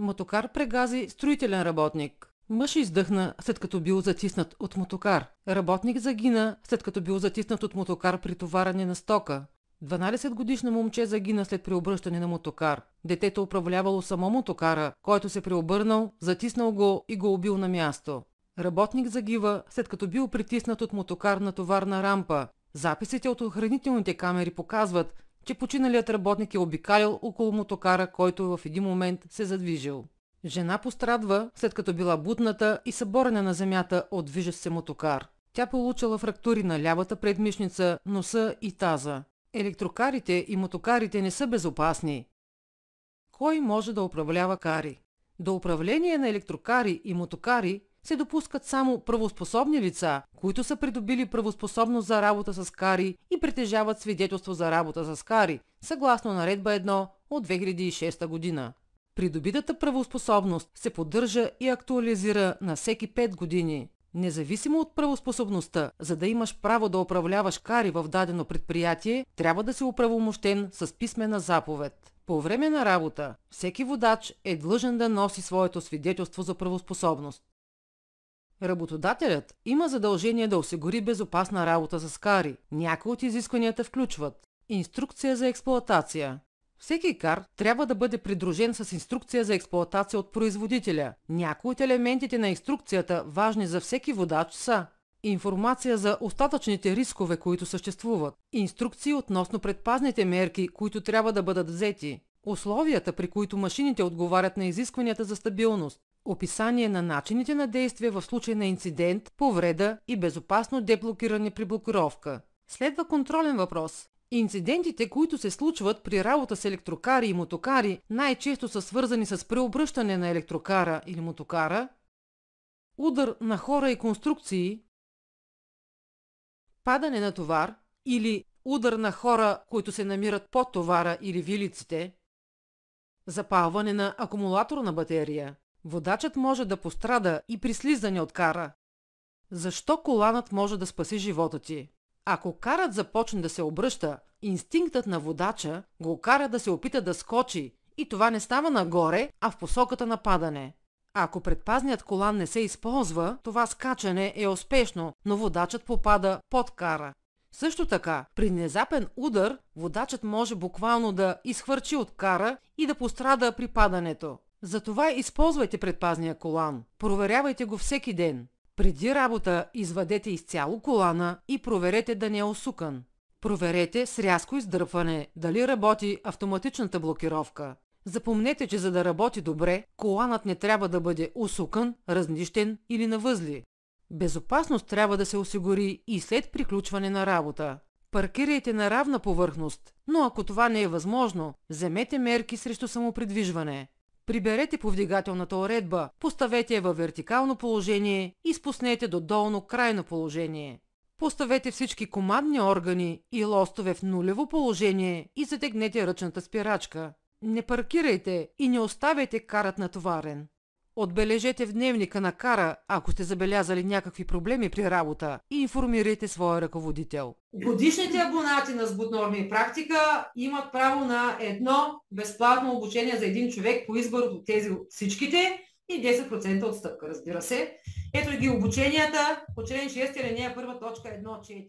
Мотокар прегази строителен работник. Мъж издъхна, след като бил затиснат от мотокар. Работник загина, след като бил затиснат от мотокар при товарене на стока. 12-годишно момче загина след преобръщане на мотокар. Детето управлявало само мотокара, който се преобърнал, затиснал го и го убил на място. Работник загива, след като бил притиснат от мотокар на товарна рампа. Записите от охранителните камери показват, че починалият работник е обикалял около мотокара, който в един момент се задвижил. Жена пострадва, след като била бутната и съборена на земята от движещ се мотокар. Тя получила фрактури на лявата предмишница, носа и таза. Електрокарите и мотокарите не са безопасни. Кой може да управлява кари? До управление на електрокари и мотокари се допускат само правоспособни лица, които са придобили правоспособност за работа с кари и притежават свидетелство за работа с кари, съгласно Наредба 1 от 2006 година. Придобитата правоспособност се поддържа и актуализира на всеки 5 години. Независимо от правоспособността, за да имаш право да управляваш кари в дадено предприятие, трябва да си оправомощен с писмена заповед. По време на работа, всеки водач е длъжен да носи своето свидетелство за правоспособност. Работодателят има задължение да осигури безопасна работа с кари. Някои от изискванията включват: инструкция за експлоатация. Всеки кар трябва да бъде придружен с инструкция за експлоатация от производителя. Някои от елементите на инструкцията, важни за всеки водач, са: информация за остатъчните рискове, които съществуват, инструкции относно предпазните мерки, които трябва да бъдат взети, условията, при които машините отговарят на изискванията за стабилност, описание на начините на действие в случай на инцидент, повреда и безопасно деблокиране при блокировка. Следва контролен въпрос. Инцидентите, които се случват при работа с електрокари и мотокари, най-често са свързани с преобръщане на електрокара или мотокара, удар на хора и конструкции, падане на товар или удар на хора, които се намират под товара или вилиците, запалване на акумулаторна батерия. Водачът може да пострада и при слизане от кара. Защо коланът може да спаси живота ти? Ако карът започне да се обръща, инстинктът на водача го кара да се опита да скочи и това не става нагоре, а в посоката на падане. Ако предпазният колан не се използва, това скачане е успешно, но водачът попада под кара. Също така, при внезапен удар, водачът може буквално да изхвърчи от кара и да пострада при падането. Затова използвайте предпазния колан. Проверявайте го всеки ден. Преди работа извадете изцяло колана и проверете да не е усукан. Проверете с рязко издърпване дали работи автоматичната блокировка. Запомнете, че за да работи добре, коланът не трябва да бъде усукан, разнищен или на възли. Безопасност трябва да се осигури и след приключване на работа. Паркирайте на равна повърхност, но ако това не е възможно, вземете мерки срещу самопридвижване. Приберете повдигателната уредба, поставете я във вертикално положение и спуснете до долно крайно положение. Поставете всички командни органи и лостове в нулево положение и затегнете ръчната спирачка. Не паркирайте и не оставяйте карът натоварен. Отбележете в дневника на кара, ако сте забелязали някакви проблеми при работа, и информирайте своя ръководител. Годишните абонати на СБУТ Норми и практика имат право на едно безплатно обучение за един човек по избор от тези всичките и 10% отстъпка, разбира се. Ето ги обученията по член 6 алинея 1 точка 1.4.